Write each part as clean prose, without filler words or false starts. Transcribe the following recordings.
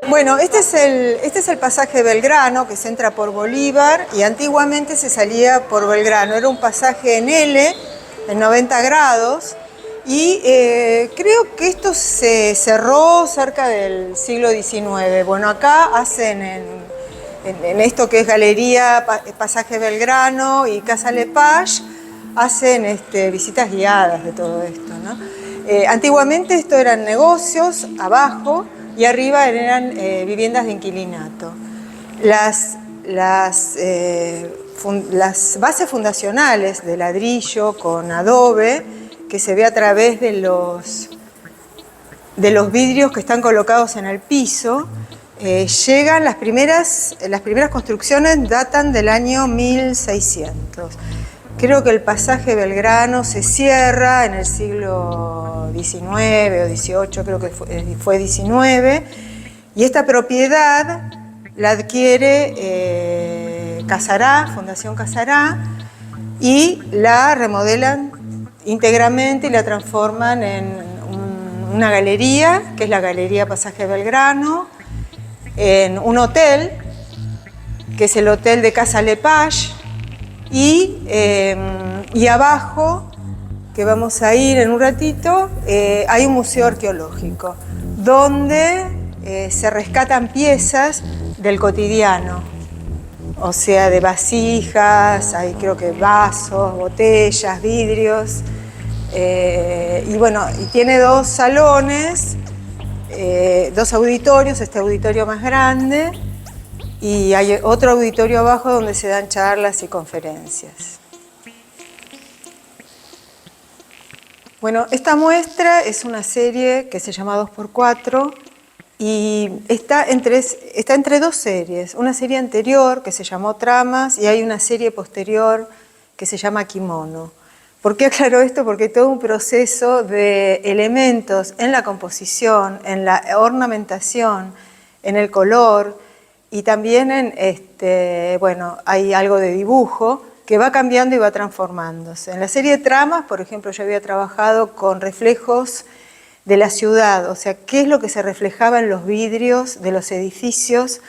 Bueno, este es el pasaje Belgrano, que se entra por Bolívar, y antiguamente se salía por Belgrano. Era un pasaje en L, en 90 grados, y creo que esto se cerró cerca del siglo XIX. Bueno, acá hacen en esto que es Galería Pasaje Belgrano y Casa Lepage, hacen visitas guiadas de todo esto, ¿no? Antiguamente esto eran negocios abajo y arriba eran viviendas de inquilinato. Las bases fundacionales de ladrillo con adobe, que se ve a través de los vidrios que están colocados en el piso, llegan las primeras construcciones datan del año 1600. Creo que el pasaje Belgrano se cierra en el siglo XIX o XVIII, creo que fue XIX, y esta propiedad la adquiere Casará, Fundación Casará, y la remodelan íntegramente y la transforman en una galería, que es la Galería Pasaje Belgrano, en un hotel, que es el Hotel de Casa Lepage, y abajo, que vamos a ir en un ratito, hay un museo arqueológico, donde se rescatan piezas del cotidiano, o sea, de vasijas, hay creo que vasos, botellas, vidrios, y bueno, y tiene dos salones, dos auditorios, este auditorio más grande, y hay otro auditorio abajo donde se dan charlas y conferencias. Bueno, esta muestra es una serie que se llama 2x4 y está entre dos series. Una serie anterior que se llamó Tramas y hay una serie posterior que se llama Kimono. ¿Por qué aclaro esto? Porque hay todo un proceso de elementos en la composición, en la ornamentación, en el color, y también hay algo de dibujo que va cambiando y va transformándose. En la serie de Tramas, por ejemplo, yo había trabajado con reflejos de la ciudad, o sea, qué es lo que se reflejaba en los vidrios de los edificios.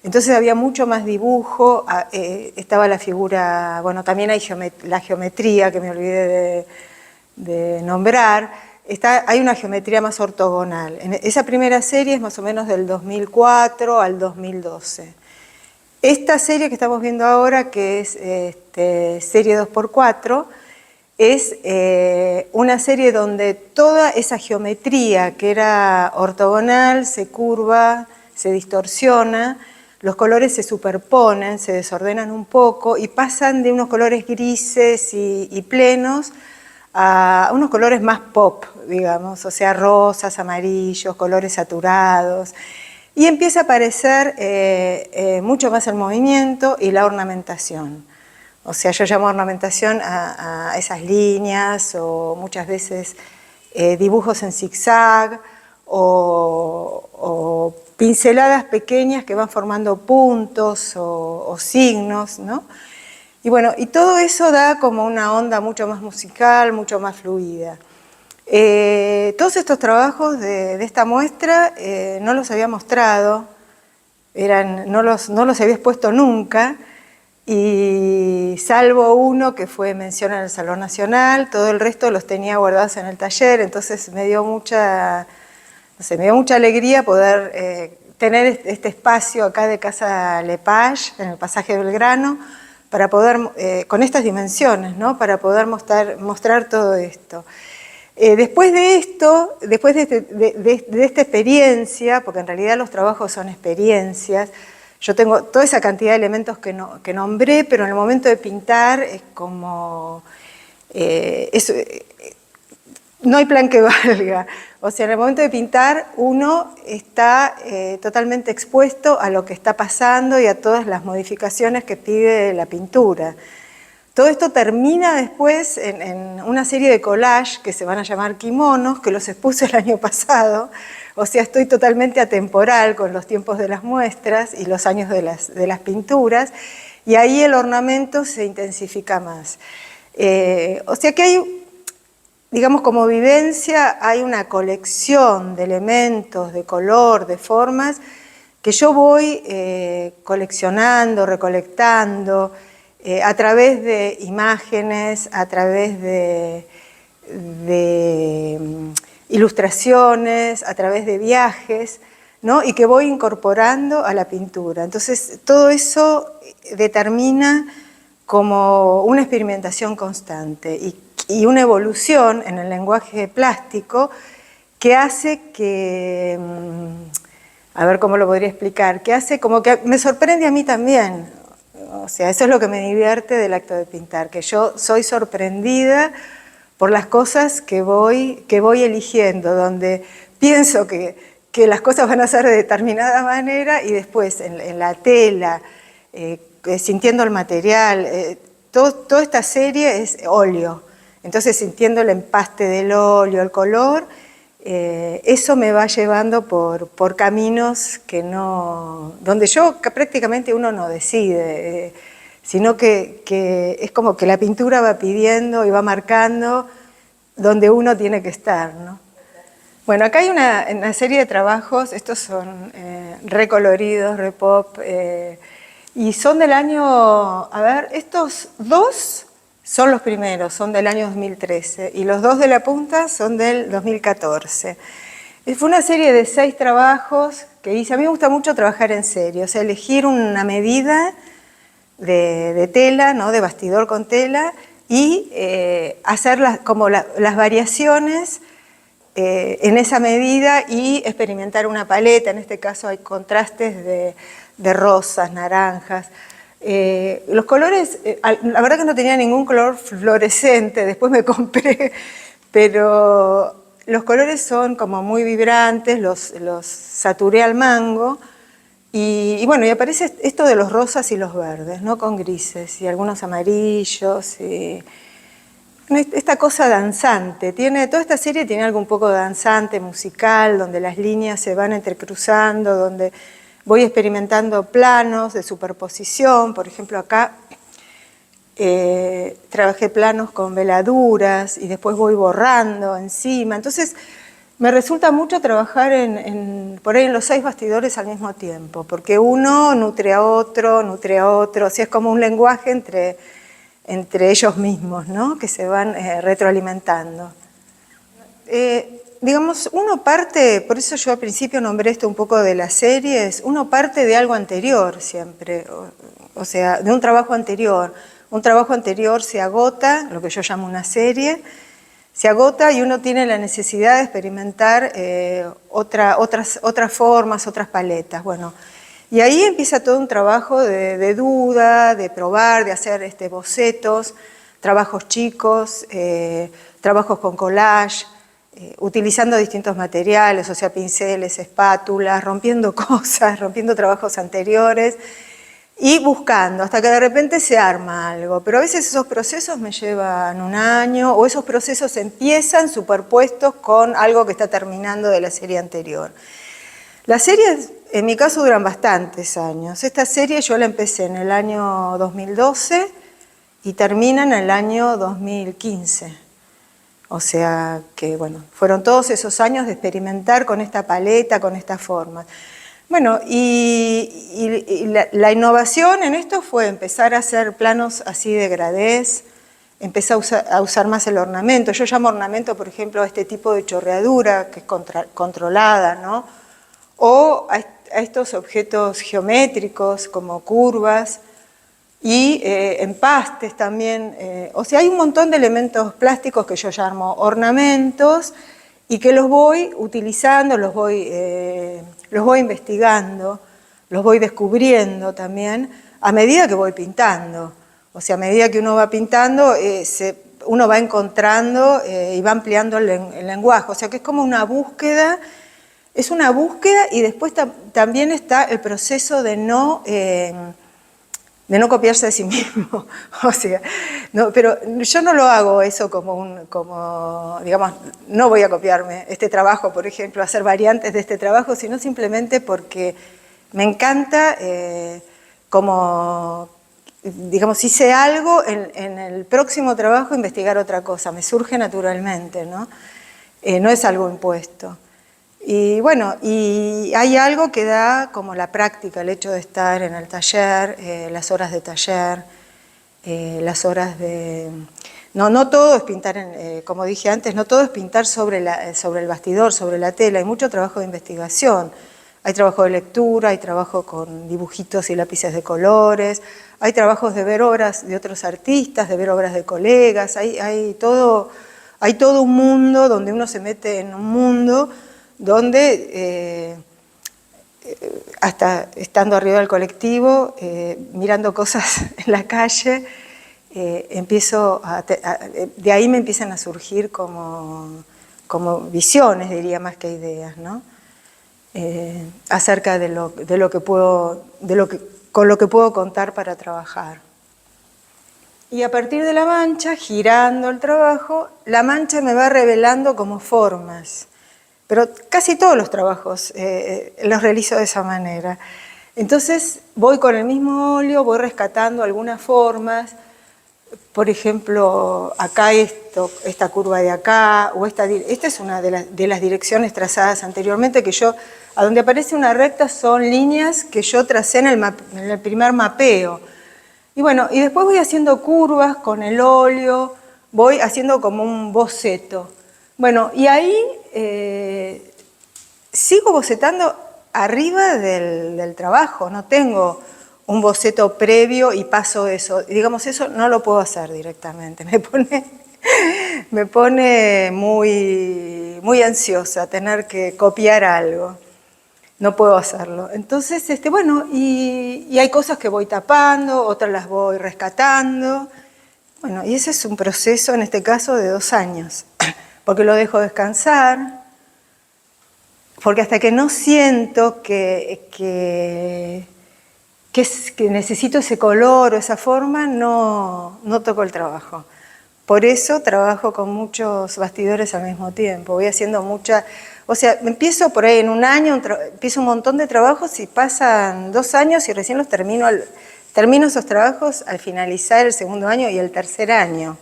Entonces había mucho más dibujo, estaba la figura, bueno, también hay la geometría, que me olvidé de nombrar. Hay una geometría más ortogonal. Esa primera serie es más o menos del 2004 al 2012. Esta serie que estamos viendo ahora, que es serie 2x4, es una serie donde toda esa geometría que era ortogonal se curva, se distorsiona, los colores se superponen, se desordenan un poco y pasan de unos colores grises y plenos a unos colores más pop, digamos, o sea, rosas, amarillos, colores saturados. Y empieza a aparecer mucho más el movimiento y la ornamentación. O sea, yo llamo ornamentación a esas líneas o muchas veces dibujos en zigzag o pinceladas pequeñas que van formando puntos o signos, ¿no? Y bueno, y todo eso da como una onda mucho más musical, mucho más fluida. Todos estos trabajos de esta muestra no los había mostrado, no los había expuesto nunca, y salvo uno que fue mención en el Salón Nacional, todo el resto los tenía guardados en el taller, entonces me dio mucha alegría poder tener este espacio acá de Casa Lepage, en el pasaje Belgrano, para poder, con estas dimensiones, ¿no? Para poder mostrar todo esto. Después de esto, después de esta experiencia, porque en realidad los trabajos son experiencias, yo tengo toda esa cantidad de elementos que nombré, pero en el momento de pintar es como... no hay plan que valga. O sea, en el momento de pintar uno está totalmente expuesto a lo que está pasando y a todas las modificaciones que pide la pintura. Todo esto termina después en una serie de collages que se van a llamar kimonos, que los expuse el año pasado. O sea, estoy totalmente atemporal con los tiempos de las muestras y los años de las pinturas, y ahí el ornamento se intensifica más. O sea que hay, digamos, como vivencia, hay una colección de elementos, de color, de formas, que yo voy coleccionando, recolectando, a través de imágenes, a través de ilustraciones, a través de viajes, ¿no? Y que voy incorporando a la pintura. Entonces, todo eso determina como una experimentación constante y una evolución en el lenguaje plástico que hace que, a ver cómo lo podría explicar, que hace como que me sorprende a mí también. O sea, eso es lo que me divierte del acto de pintar, que yo soy sorprendida por las cosas que voy eligiendo, donde pienso que las cosas van a ser de determinada manera y después en la tela, sintiendo el material, toda esta serie es óleo, entonces sintiendo el empaste del óleo, el color, eso me va llevando por caminos que no, donde yo prácticamente uno no decide, sino que es como que la pintura va pidiendo y va marcando donde uno tiene que estar, ¿no? Bueno, acá hay una serie de trabajos, estos son recoloridos, repop, y son del año, a ver, estos dos son los primeros, son del año 2013, y los dos de la punta son del 2014. Fue una serie de 6 trabajos que hice. A mí me gusta mucho trabajar en serie, o sea, elegir una medida de tela, ¿no? De bastidor con tela, y hacer como las variaciones en esa medida y experimentar una paleta. En este caso hay contrastes de rosas, naranjas. Los colores, la verdad que no tenía ningún color fluorescente, después me compré, pero los colores son como muy vibrantes, los saturé al mango, y bueno, y aparece esto de los rosas y los verdes, ¿no? Con grises y algunos amarillos, y esta cosa danzante. Toda esta serie tiene algo un poco danzante, musical, donde las líneas se van entrecruzando, donde voy experimentando planos de superposición. Por ejemplo, acá trabajé planos con veladuras y después voy borrando encima. Entonces, me resulta mucho trabajar por ahí en los 6 bastidores al mismo tiempo, porque uno nutre a otro, o sea, es como un lenguaje entre ellos mismos, ¿no? Que se van retroalimentando. Digamos, uno parte, por eso yo al principio nombré esto un poco de las series, uno parte de algo anterior siempre, o sea, de un trabajo anterior. Un trabajo anterior se agota, lo que yo llamo una serie, se agota y uno tiene la necesidad de experimentar otras formas, otras paletas. Bueno, y ahí empieza todo un trabajo de duda, de probar, de hacer bocetos, trabajos chicos, trabajos con collage, utilizando distintos materiales, o sea, pinceles, espátulas, rompiendo cosas, rompiendo trabajos anteriores y buscando, hasta que de repente se arma algo. Pero a veces esos procesos me llevan un año, o esos procesos empiezan superpuestos con algo que está terminando de la serie anterior. Las series, en mi caso, duran bastantes años. Esta serie yo la empecé en el año 2012 y termina en el año 2015. O sea que, bueno, fueron todos esos años de experimentar con esta paleta, con estas formas. Bueno, y la innovación en esto fue empezar a hacer planos así de degradés, empecé a usar más el ornamento. Yo llamo ornamento, por ejemplo, a este tipo de chorreadura que es controlada, ¿no? O a estos objetos geométricos como curvas y empastes también. O sea, hay un montón de elementos plásticos que yo llamo ornamentos y que los voy utilizando, los voy investigando, los voy descubriendo también a medida que voy pintando. O sea, a medida que uno va pintando, uno va encontrando y va ampliando el lenguaje. O sea, que es como una búsqueda, es una búsqueda y después también está el proceso de no copiarse de sí mismo. O sea, no, pero yo no lo hago eso como, digamos, no voy a copiarme este trabajo, por ejemplo, hacer variantes de este trabajo, sino simplemente porque me encanta como, digamos, hice algo, en el próximo trabajo investigar otra cosa, me surge naturalmente, ¿no? No es algo impuesto. Y bueno, y hay algo que da como la práctica, el hecho de estar en el taller, las horas de taller, las horas de... No todo es pintar, como dije antes, no todo es pintar sobre el bastidor, sobre la tela, hay mucho trabajo de investigación. Hay trabajo de lectura, hay trabajo con dibujitos y lápices de colores, hay trabajos de ver obras de otros artistas, de ver obras de colegas, hay todo un mundo donde uno se mete en un mundo donde hasta estando arriba del colectivo, mirando cosas en la calle, de ahí me empiezan a surgir como visiones, diría, más que ideas, ¿no? Acerca con lo que puedo contar para trabajar. Y a partir de la mancha, girando el trabajo, la mancha me va revelando como formas. Pero casi todos los trabajos los realizo de esa manera. Entonces voy con el mismo óleo, voy rescatando algunas formas. Por ejemplo, acá esta curva de acá, o esta es una de las direcciones trazadas anteriormente, que a donde aparece una recta son líneas que yo tracé en el primer mapeo. Y bueno, y después voy haciendo curvas con el óleo, voy haciendo como un boceto. Bueno, y ahí sigo bocetando arriba del trabajo, no tengo un boceto previo y paso eso. Digamos, eso no lo puedo hacer directamente, me pone muy, muy ansiosa tener que copiar algo. No puedo hacerlo. Entonces, bueno, y hay cosas que voy tapando, otras las voy rescatando. Bueno, y ese es un proceso, en este caso, de 2 años, porque lo dejo descansar, porque hasta que no siento que necesito ese color o esa forma, no toco el trabajo. Por eso trabajo con muchos bastidores al mismo tiempo. Voy haciendo empiezo por ahí en un año, empiezo un montón de trabajos y pasan 2 años y recién los termino esos trabajos al finalizar el segundo año y el tercer año.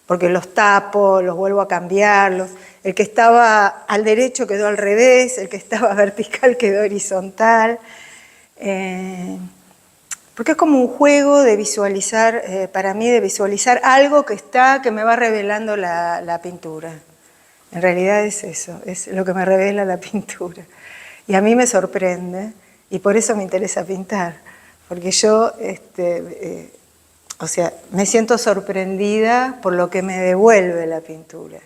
Porque los tapo, los vuelvo a cambiar, el que estaba al derecho quedó al revés, el que estaba vertical quedó horizontal. Porque es como un juego de visualizar, para mí, de visualizar algo que me va revelando la pintura. En realidad es eso, es lo que me revela la pintura. Y a mí me sorprende, y por eso me interesa pintar, porque yo, me siento sorprendida por lo que me devuelve la pintura.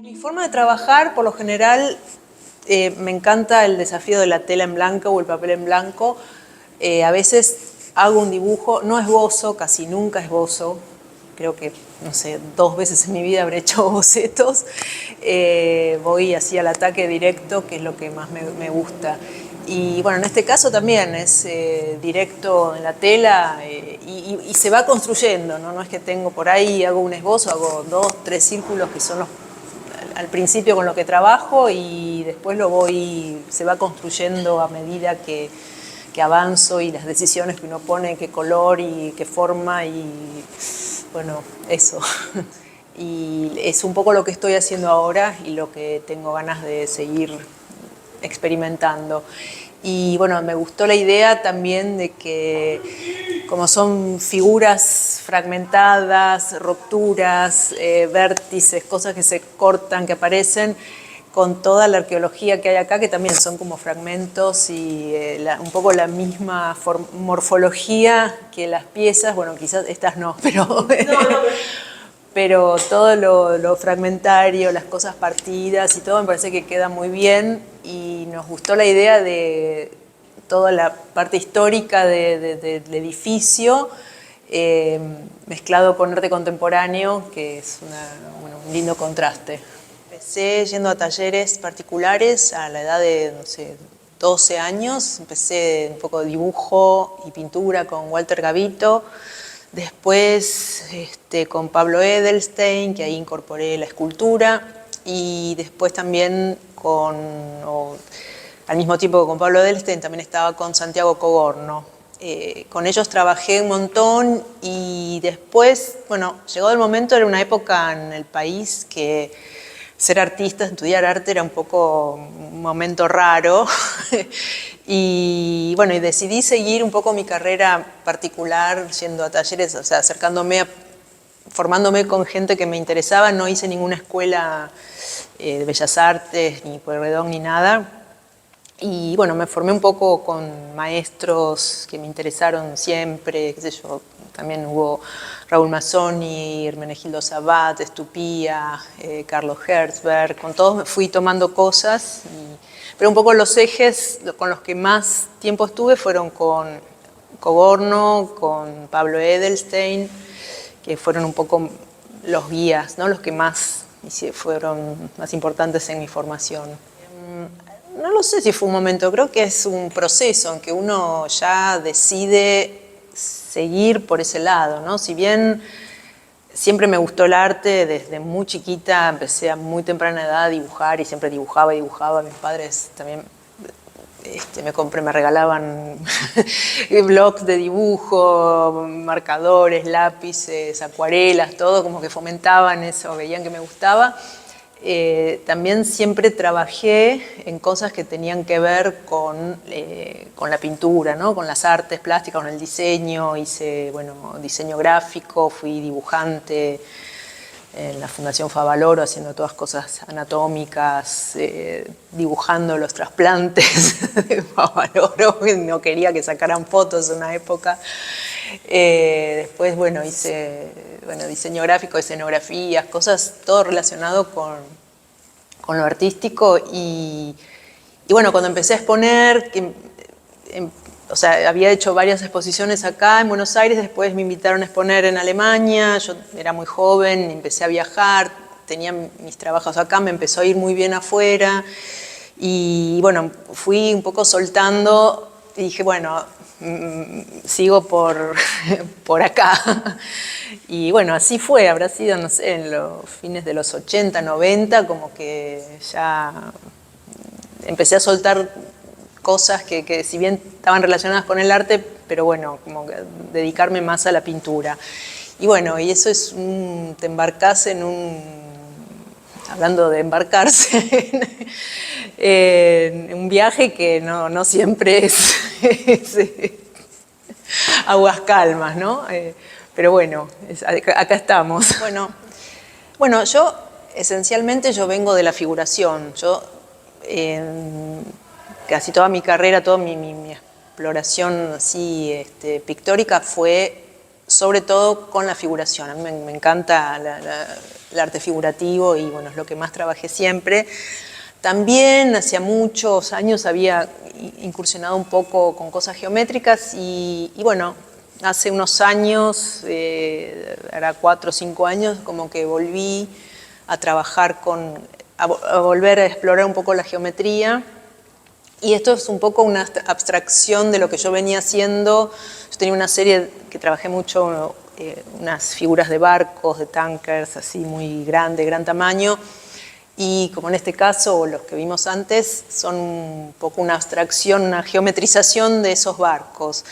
Mi forma de trabajar, por lo general, me encanta el desafío de la tela en blanco o el papel en blanco. A veces hago un dibujo, no esbozo, casi nunca esbozo. Creo que, no sé, 2 veces en mi vida habré hecho bocetos. Voy así al ataque directo, que es lo que más me gusta. Y bueno, en este caso también es directo en la tela y se va construyendo, ¿no? No es que tengo por ahí, hago un esbozo, hago 2, 3 círculos que son al principio con lo que trabajo y después se va construyendo a medida que avanzo y las decisiones que uno pone, qué color y qué forma y bueno, eso. Y es un poco lo que estoy haciendo ahora y lo que tengo ganas de seguir experimentando. Y bueno, me gustó la idea también de que como son figuras fragmentadas, rupturas, vértices, cosas que se cortan, que aparecen, con toda la arqueología que hay acá, que también son como fragmentos y un poco la misma morfología que las piezas, bueno, quizás estas no, pero todo lo fragmentario, las cosas partidas y todo me parece que queda muy bien y nos gustó la idea de toda la parte histórica del edificio mezclado con arte contemporáneo, que es un lindo contraste. Empecé yendo a talleres particulares a la edad de, no sé, 12 años. Empecé un poco de dibujo y pintura con Walter Gavito. Después con Pablo Edelstein, que ahí incorporé la escultura. Y después también al mismo tiempo que con Pablo Edelstein, también estaba con Santiago Cogorno. Con ellos trabajé un montón y después, bueno, llegó el momento, era una época en el país que ser artista, estudiar arte era un poco un momento raro y bueno, y decidí seguir un poco mi carrera particular yendo a talleres, o sea, formándome con gente que me interesaba. No hice ninguna escuela de Bellas Artes, ni Pueyrredón, ni nada. Y bueno, me formé un poco con maestros que me interesaron siempre, qué sé yo, también hubo Raúl Mazzoni, Hermenegildo Sabat, Estupía, Carlos Herzberg, con todos me fui tomando cosas, pero un poco los ejes con los que más tiempo estuve fueron con Cogorno, con Pablo Edelstein, que fueron un poco los guías, ¿no? Los que fueron más importantes en mi formación. No lo sé si fue un momento, creo que es un proceso en que uno ya decide seguir por ese lado, ¿no? Si bien siempre me gustó el arte, desde muy chiquita empecé a muy temprana edad a dibujar y siempre dibujaba y dibujaba. Mis padres también me regalaban blocs de dibujo, marcadores, lápices, acuarelas, todo como que fomentaban eso, veían que me gustaba. También siempre trabajé en cosas que tenían que ver con la pintura, ¿no? Con las artes plásticas, con el diseño. Hice diseño gráfico, fui dibujante en la Fundación Favaloro, haciendo todas cosas anatómicas, dibujando los trasplantes de Favaloro. No quería que sacaran fotos en una época. Después, hice diseño gráfico, escenografías, cosas, todo relacionado con lo artístico. Y bueno, cuando empecé a exponer, había hecho varias exposiciones acá en Buenos Aires, después me invitaron a exponer en Alemania. Yo era muy joven, empecé a viajar, tenía mis trabajos acá, me empezó a ir muy bien afuera. Y bueno, fui un poco soltando y dije, bueno, sigo por acá. Y bueno, así fue, habrá sido, no sé, en los fines de los 80, 90, como que ya empecé a soltar cosas que si bien estaban relacionadas con el arte, pero bueno, como que dedicarme más a la pintura. Y bueno, y eso es te embarcás hablando de embarcarse, en un viaje que no siempre es aguas calmas, ¿no? Pero bueno, acá estamos. Bueno, yo esencialmente vengo de la figuración. Yo casi toda mi carrera, toda mi exploración así, pictórica fue sobre todo con la figuración. A mí me encanta el arte figurativo y bueno, es lo que más trabajé siempre. También hacía muchos años había incursionado un poco con cosas geométricas y bueno, hace unos años, era 4 o 5 años, como que volví a trabajar a volver a explorar un poco la geometría. Y esto es un poco una abstracción de lo que yo venía haciendo. Yo tenía una serie que trabajé mucho, unas figuras de barcos, de tankers, así muy grande, gran tamaño. Y como en este caso, los que vimos antes, son un poco una abstracción, una geometrización de esos barcos.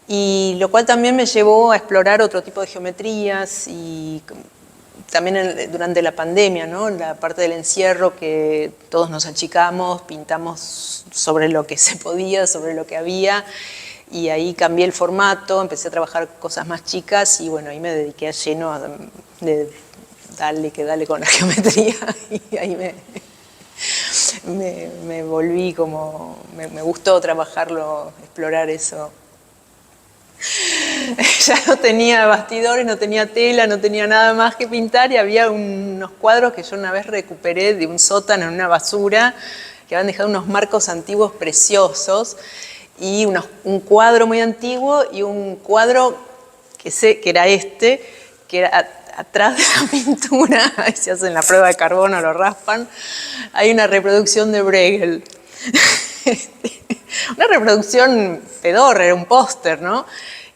Y lo cual también me llevó a explorar otro tipo de geometrías y también durante la pandemia, ¿no? La parte del encierro, que todos nos achicamos, pintamos sobre lo que se podía, sobre lo que había, y ahí cambié el formato, empecé a trabajar cosas más chicas y bueno, ahí me dediqué a lleno de dale con la geometría y ahí me volví como, me gustó trabajarlo, explorar eso. Ya no tenía bastidores, no tenía tela, no tenía nada más que pintar y había unos cuadros que yo una vez recuperé de un sótano en una basura, que habían dejado unos marcos antiguos preciosos y un cuadro muy antiguo y un cuadro que sé que era que era atrás de la pintura, ahí se hacen la prueba de carbono, lo raspan, hay una reproducción de Bruegel. Una reproducción pedorra, era un póster, ¿no?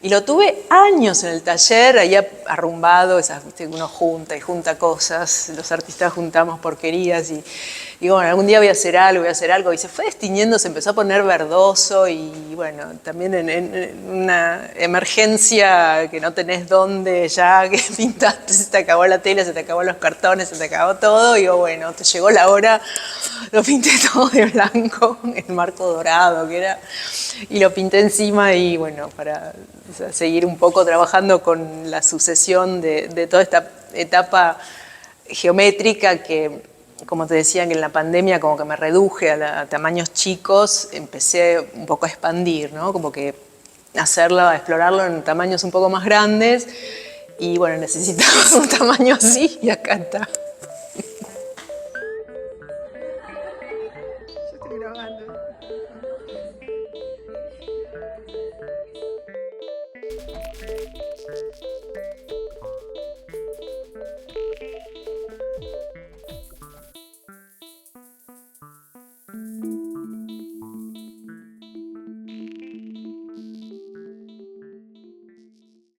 Y lo tuve años en el taller, ahí arrumbado, ¿viste? Uno junta y junta cosas, los artistas juntamos porquerías y bueno, algún día voy a hacer algo, y se fue destiñendo, se empezó a poner verdoso y bueno, también en una emergencia que no tenés dónde ya, que pintaste, se te acabó la tela, se te acabó los cartones, se te acabó todo, y digo, bueno, te llegó la hora, lo pinté todo de blanco, el marco dorado que era, y lo pinté encima y bueno, para seguir un poco trabajando con la sucesión de toda esta etapa geométrica que, como te decía, que en la pandemia como que me reduje a tamaños chicos, empecé un poco a expandir, ¿no? Como que explorarlo en tamaños un poco más grandes y bueno, necesitaba un tamaño así y acá está. Yo estoy grabando.